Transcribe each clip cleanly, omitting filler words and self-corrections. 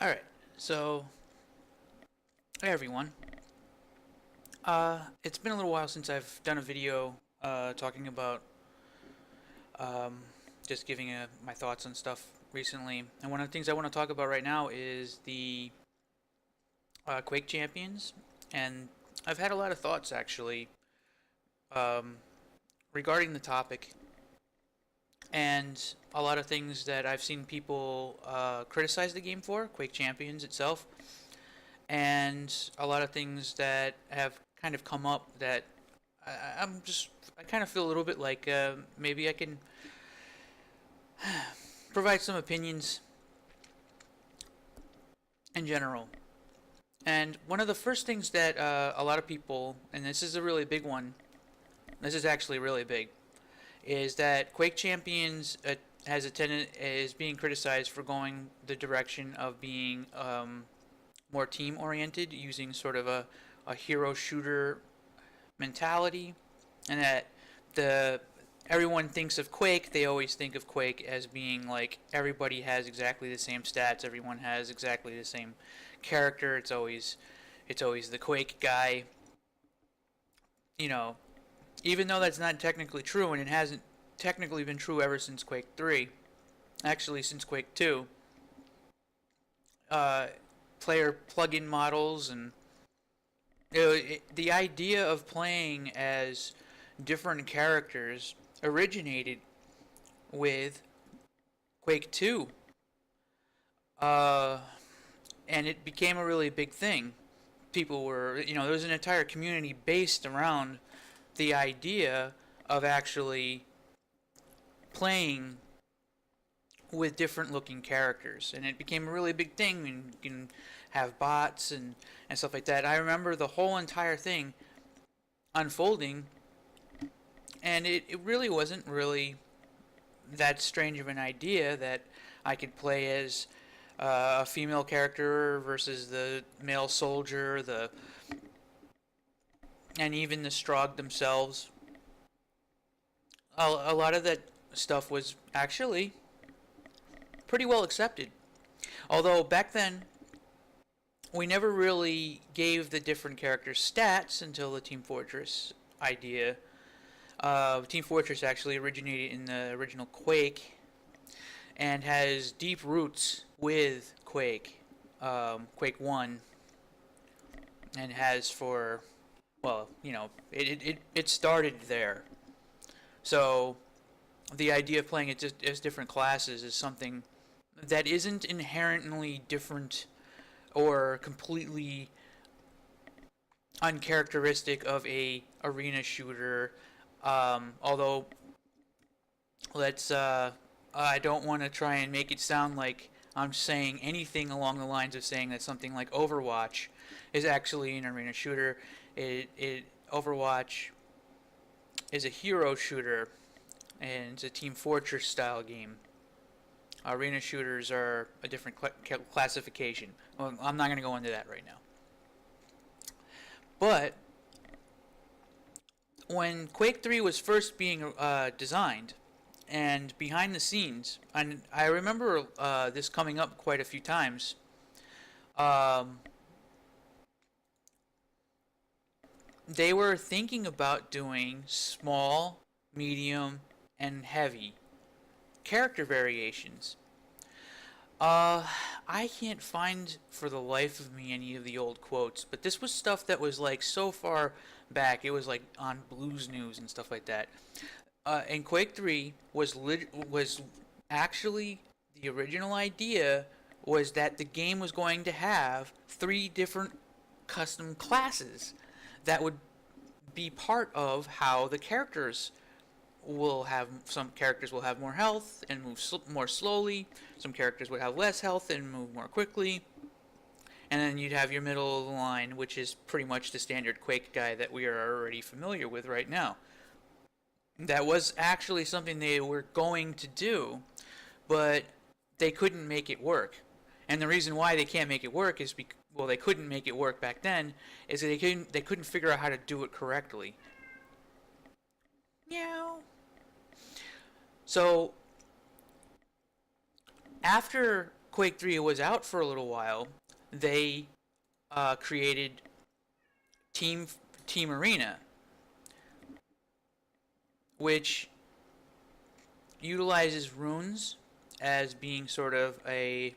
Alright, so, hey everyone. It's been a little while since I've done a video talking about um, just giving my thoughts on stuff recently. And one of the things I want to talk about right now is the Quake Champions. And I've had a lot of thoughts actually um, regarding the topic, and a lot of things that I've seen people criticize the game for, Quake Champions itself, and a lot of things that have kind of come up that I kind of feel a little bit like maybe I can provide some opinions in general. And one of the first things that a lot of people, and this is a really big one, this is actually really big, is that Quake Champions has a is being criticized for going the direction of being more team oriented, using sort of a hero shooter mentality, and that the everyone thinks of Quake, they always think of Quake as being like everybody has exactly the same stats, everyone has exactly the same character. It's always the Quake guy. You know, even though that's not technically true, and it hasn't technically been true ever since Quake 3. Actually, since Quake 2, uh, player plug-in models and the idea of playing as different characters originated with Quake 2, uh, and it became a really big thing. People were, there was an entire community based around the idea of actually playing with different looking characters, and it became a really big thing. And you can have bots and stuff like that. I remember the whole entire thing unfolding, and it really wasn't really that strange of an idea that I could play as a female character versus the male soldier, and even the Strogg themselves. A lot of that stuff was actually pretty well accepted. Although back then, we never really gave the different characters stats until the Team Fortress idea. Team Fortress actually originated in the original Quake and has deep roots with Quake, Quake 1, and has for, well, it started there. So the idea of playing it just as different classes is something that isn't inherently different or completely uncharacteristic of a arena shooter. Although let's I don't want to try and make it sound like I'm saying anything along the lines of saying that something like Overwatch is actually an arena shooter. It Overwatch is a hero shooter, and it's a Team Fortress style game. Arena shooters are a different classification. Well, I'm not going to go into that right now. But when Quake 3 was first being designed, and behind the scenes, and I remember this coming up quite a few times, um, they were thinking about doing small, medium, and heavy character variations. Uh, I can't find for the life of me any of the old quotes, but this was stuff that was like so far back. It was like on Blues News and stuff like that. And Quake 3 was actually the original idea was that the game was going to have three different custom classes that would be part of how the characters will have. Some characters will have more health and move more slowly. Some characters would have less health and move more quickly. And then you'd have your middle of the line, which is pretty much the standard Quake guy that we are already familiar with right now. That was actually something they were going to do, but they couldn't make it work. And the reason why they can't make it work is because, well, they couldn't make it work back then, is that they couldn't figure out how to do it correctly. Meow. So after Quake 3 was out for a little while, they created Team Team Arena, which utilizes runes as being sort of a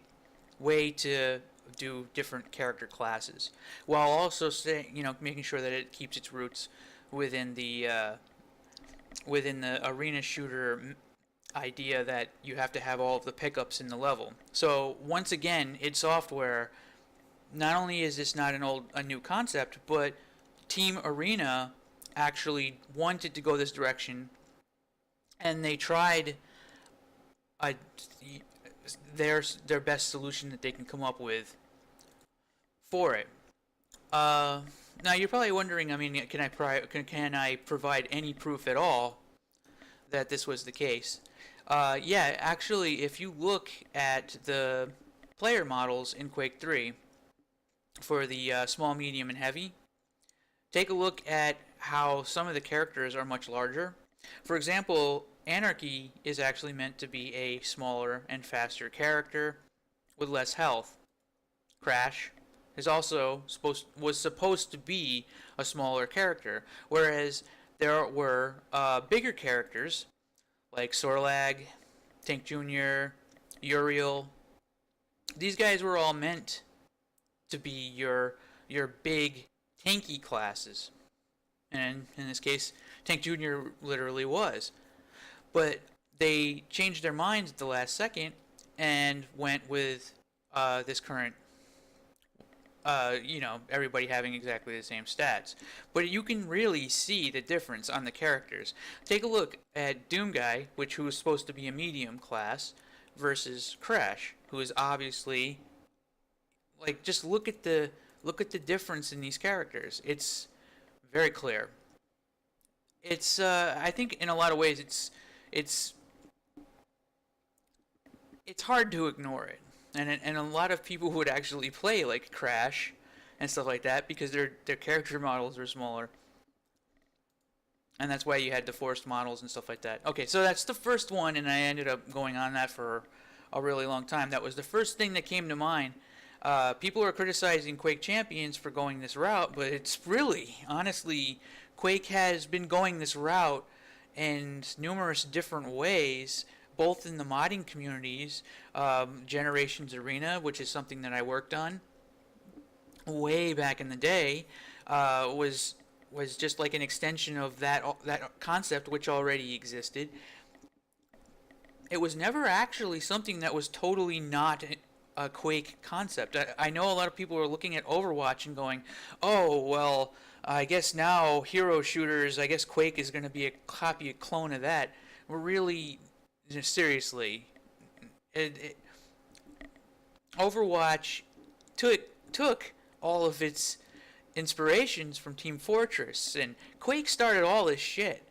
way to do different character classes, while also making sure that it keeps its roots within the arena shooter idea that you have to have all of the pickups in the level. So once again, id Software, not only is this not a new concept, but Team Arena actually wanted to go this direction, and they tried a, their best solution that they can come up with for it. Now you're probably wondering, I mean, can I provide any proof at all that this was the case? Yeah, actually, if you look at the player models in Quake 3 for the small, medium, and heavy, take a look at how some of the characters are much larger. For example, Anarchy is actually meant to be a smaller and faster character with less health. Crash was supposed to be a smaller character, whereas there were bigger characters like Sorlag, Tank Jr., Uriel. These guys were all meant to be your big tanky classes, and in this case, Tank Jr. literally was. But they changed their minds at the last second and went with this current, everybody having exactly the same stats. But you can really see the difference on the characters. Take a look at Doomguy, who was supposed to be a medium class, versus Crash, who is obviously, like, just look at the difference in these characters. It's very clear. It's I think in a lot of ways it's hard to ignore it, and a lot of people would actually play like Crash and stuff like that because their character models are smaller, and that's why you had the forced models and stuff like that. Okay, so that's the first one, and I ended up going on that for a really long time. That was the first thing that came to mind. People are criticizing Quake Champions for going this route, but it's really, honestly, Quake has been going this route in numerous different ways, both in the modding communities. Generations Arena, which is something that I worked on way back in the day, was just like an extension of that concept which already existed. It was never actually something that was totally not a Quake concept. I know a lot of people are looking at Overwatch and going, oh, well, I guess now hero shooters, I guess Quake is going to be a clone of that. We're really, seriously, Overwatch took all of its inspirations from Team Fortress, and Quake started all this shit.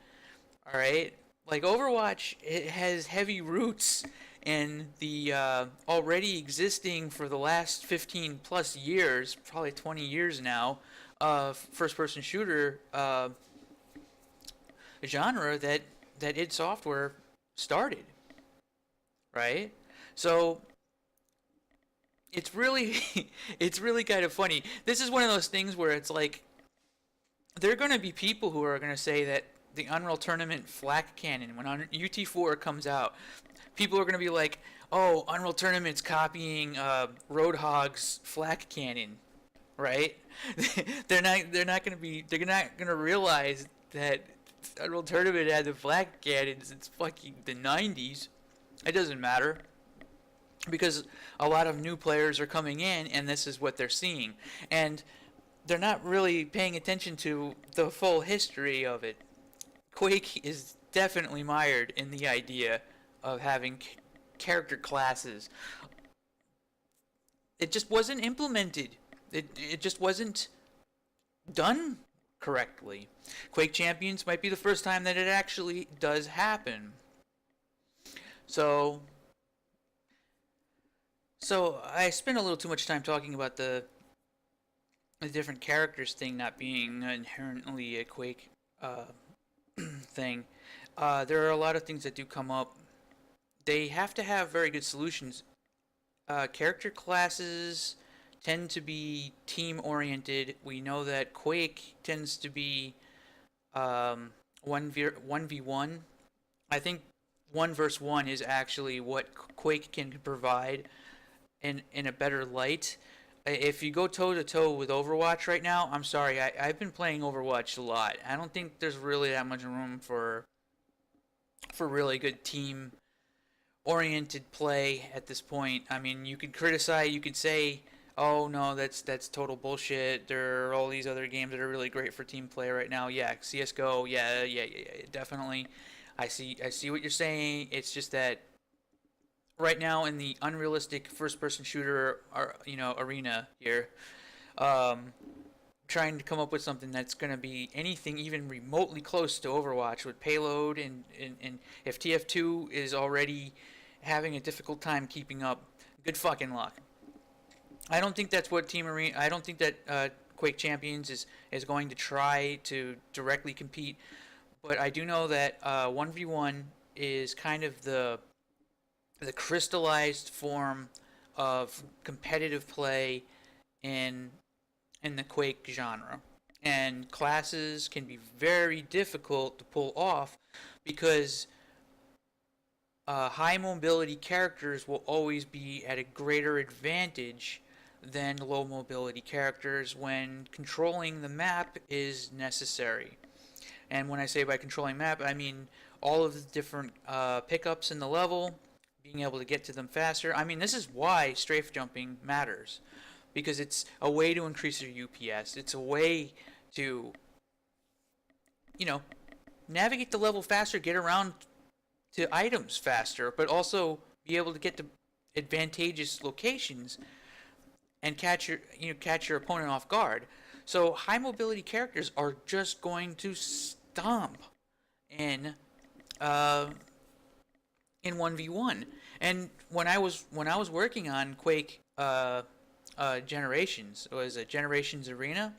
All right, like Overwatch, it has heavy roots in the already existing for the last 15 plus years, probably 20 years now, first-person shooter genre that id Software started, right? So it's really it's really kind of funny. This is one of those things where it's like there are going to be people who are going to say that the Unreal Tournament flak cannon, when UT4 comes out, people are going to be like, oh, Unreal Tournament's copying Roadhog's flak cannon, right? they're not going to realize that Unreal Tournament had the flak cannons since fucking the 90s. It doesn't matter, because a lot of new players are coming in and this is what they're seeing, and they're not really paying attention to the full history of it. Quake is definitely mired in the idea of having character classes. It just wasn't implemented. It just wasn't done correctly. Quake Champions might be the first time that it actually does happen. So I spent a little too much time talking about the different characters thing not being inherently a Quake thing. There are a lot of things that do come up. They have to have very good solutions character classes tend to be team oriented. We know that Quake tends to be 1v1. I think 1 versus 1 is actually what Quake can provide in a better light. If you go toe to toe with Overwatch right now, I'm sorry, I've been playing Overwatch a lot. I don't think there's really that much room for really good team oriented play at this point. I mean, you could criticize, you could say, "Oh no, that's total bullshit. There are all these other games that are really great for team play right now." Yeah, CS:GO, yeah, definitely. I see what you're saying. It's just that right now in the unrealistic first-person shooter, arena here, um, trying to come up with something that's going to be anything even remotely close to Overwatch with payload and if TF2 is already having a difficult time keeping up, good fucking luck. I don't think that's what Team Arena. I don't think that Quake Champions is going to try to directly compete, but I do know that 1v1 is kind of the crystallized form of competitive play in the Quake genre. And classes can be very difficult to pull off because high mobility characters will always be at a greater advantage than low mobility characters when controlling the map is necessary. And when I say by controlling map, I mean all of the different pickups in the level, being able to get to them faster. I mean, this is why strafe jumping matters because it's a way to increase your UPS. It's a way to, you know, navigate the level faster, get around to items faster, but also be able to get to advantageous locations and catch your opponent off guard. So high mobility characters are just going to stomp in uh, in 1v1. And when I was working on Quake Generations, it was a Generations Arena.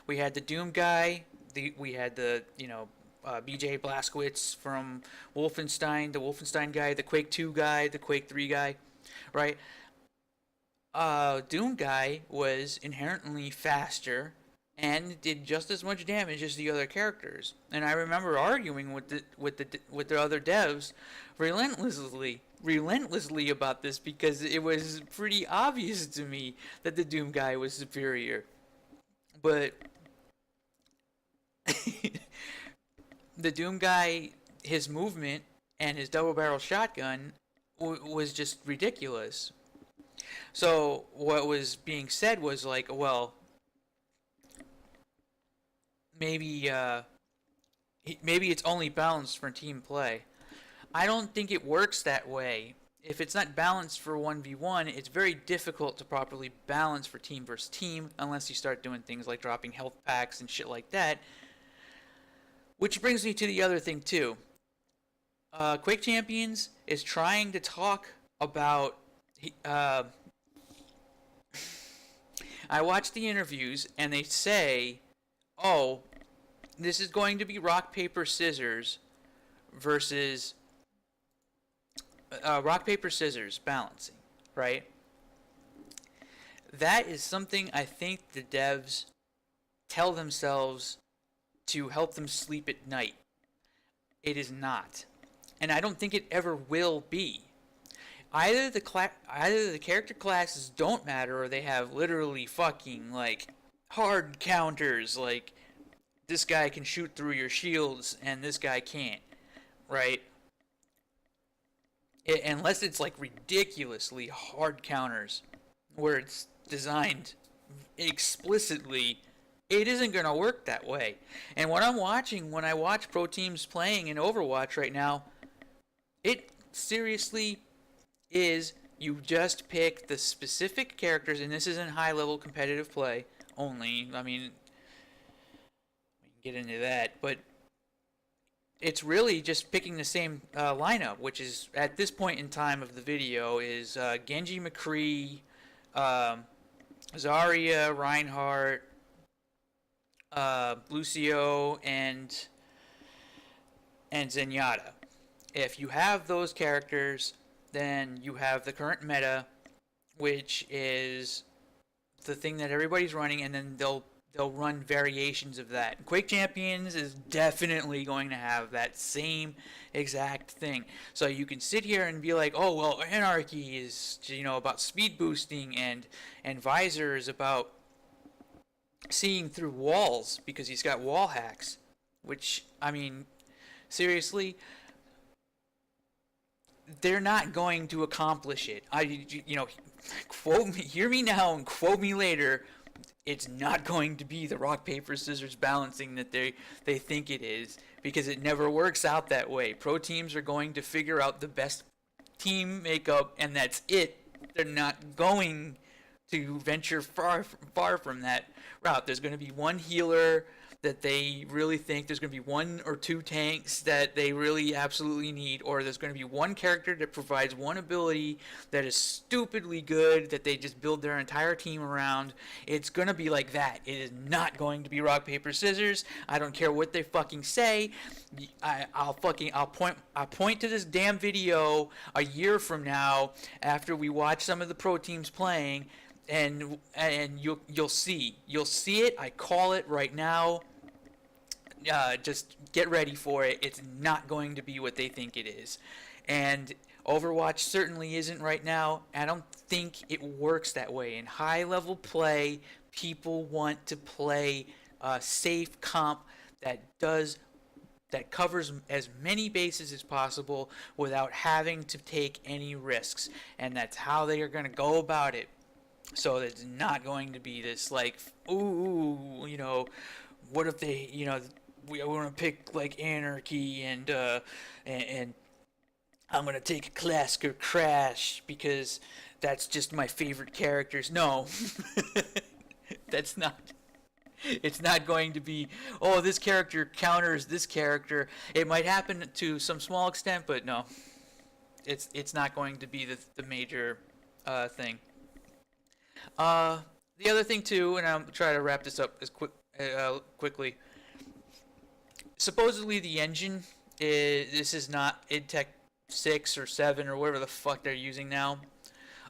We had the Doom guy. We had the BJ Blazkowicz from Wolfenstein, the Wolfenstein guy, the Quake 2 guy, the Quake 3 guy, right? Doom guy was inherently faster and did just as much damage as the other characters. And I remember arguing with the other devs relentlessly about this because it was pretty obvious to me that the Doom guy was superior. But the Doom guy, his movement and his double barrel shotgun was just ridiculous. So what was being said was like, well, maybe maybe it's only balanced for team play. I don't think it works that way. If it's not balanced for 1v1, it's very difficult to properly balance for team versus team unless you start doing things like dropping health packs and shit like that. Which brings me to the other thing too. Quake Champions is trying to talk about. Uh, I watch the interviews and they say, "Oh, this is going to be rock paper scissors versus rock paper scissors balancing, right?" That is something I think the devs tell themselves to help them sleep at night. It is not, and I don't think it ever will be. Either the character classes don't matter, or they have literally fucking like hard counters. Like this guy can shoot through your shields, and this guy can't, right? Unless it's like ridiculously hard counters, where it's designed explicitly, it isn't going to work that way. And what I'm watching when I watch pro teams playing in Overwatch right now, it seriously is you just pick the specific characters, and this is in high level competitive play only. I mean, we can get into that, but it's really just picking the same lineup, which is at this point in time of the video is Genji, McCree, Zarya, Reinhardt, Lucio, and Zenyatta. If you have those characters, then you have the current meta, which is the thing that everybody's running, and then they'll run variations of that. Quake Champions is definitely going to have that same exact thing. So you can sit here and be like, oh well, Anarchy is about speed boosting, and Visor is about seeing through walls because he's got wall hacks. Which, I mean, seriously, they're not going to accomplish it. Quote me, hear me now and quote me later. It's not going to be the rock paper scissors balancing that they think it is, because it never works out that way. Pro teams are going to figure out the best team makeup, and that's it. They're not going to venture far from that route. There's going to be one healer that they really think, there's going to be one or two tanks that they really absolutely need, or there's going to be one character that provides one ability that is stupidly good that they just build their entire team around. It's going to be like that. It is not going to be rock paper scissors. I don't care what they fucking say. I'll point to this damn video a year from now after we watch some of the pro teams playing, and you'll see it. I call it right now. Just get ready for it. It's not going to be what they think it is, and Overwatch certainly isn't right now. I don't think it works that way. In high level play, people want to play a safe comp that covers as many bases as possible without having to take any risks, and that's how they are going to go about it. So it's not going to be this like, ooh, what if they, we want to pick like Anarchy and I'm gonna take a Clask or Crash because that's just my favorite characters. No, that's not. It's not going to be, oh, this character counters this character. It might happen to some small extent, but no, it's not going to be the major thing. The other thing too, and I'll try to wrap this up as quickly. Supposedly the engine this is not idTech 6 or 7 or whatever the fuck they're using now.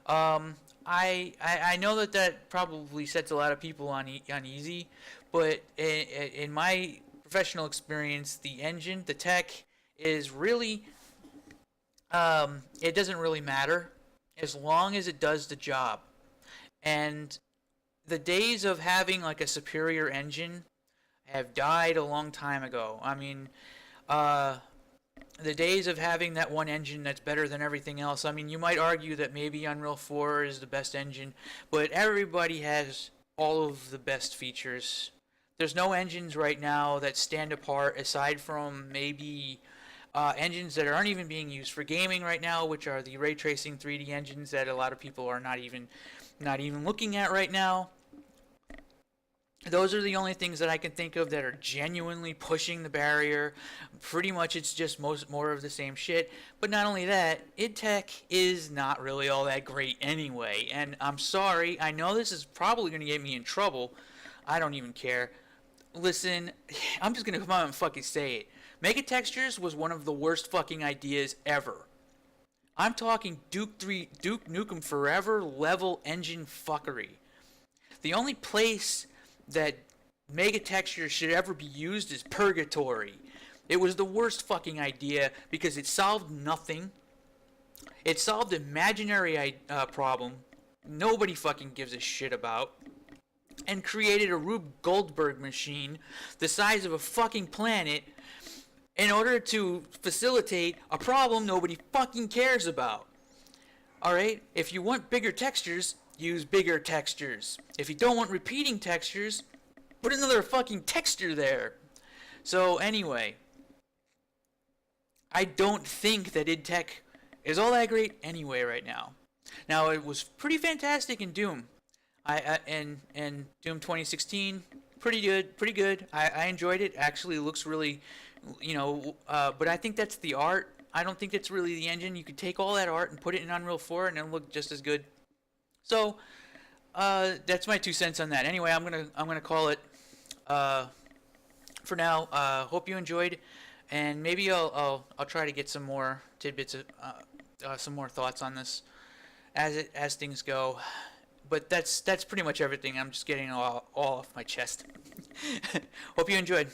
I know that probably sets a lot of people uneasy, but in my professional experience, the engine, the tech is really it doesn't really matter as long as it does the job. And the days of having like a superior engine have died a long time ago. I mean, the days of having that one engine that's better than everything else. I mean, you might argue that maybe Unreal 4 is the best engine, but everybody has all of the best features. There's no engines right now that stand apart aside from maybe engines that aren't even being used for gaming right now, which are the ray tracing 3D engines that a lot of people are not even looking at right now. Those are the only things that I can think of that are genuinely pushing the barrier. Pretty much it's just more of the same shit. But not only that, idTech is not really all that great anyway. And I'm sorry, I know this is probably going to get me in trouble. I don't even care. Listen, I'm just going to come out and fucking say it. Mega Textures was one of the worst fucking ideas ever. I'm talking Duke Nukem Forever level engine fuckery. The only place that Mega Textures should ever be used is Purgatory. It was the worst fucking idea because it solved nothing. It solved an imaginary problem nobody fucking gives a shit about, and created a Rube Goldberg machine the size of a fucking planet in order to facilitate a problem nobody fucking cares about. Alright? If you want bigger textures, use bigger textures. If you don't want repeating textures, put another fucking texture there. So anyway, I don't think that idTech is all that great anyway right now. Now, it was pretty fantastic in Doom. And Doom 2016, pretty good. I enjoyed it. Actually, it looks really, but I think that's the art. I don't think it's really the engine. You could take all that art and put it in Unreal 4 and it'll look just as good. So, that's my 2 cents on that. Anyway, I'm gonna call it for now. Hope you enjoyed, and maybe I'll try to get some more tidbits of some more thoughts on this as things go. But that's pretty much everything. I'm just getting all off my chest. Hope you enjoyed.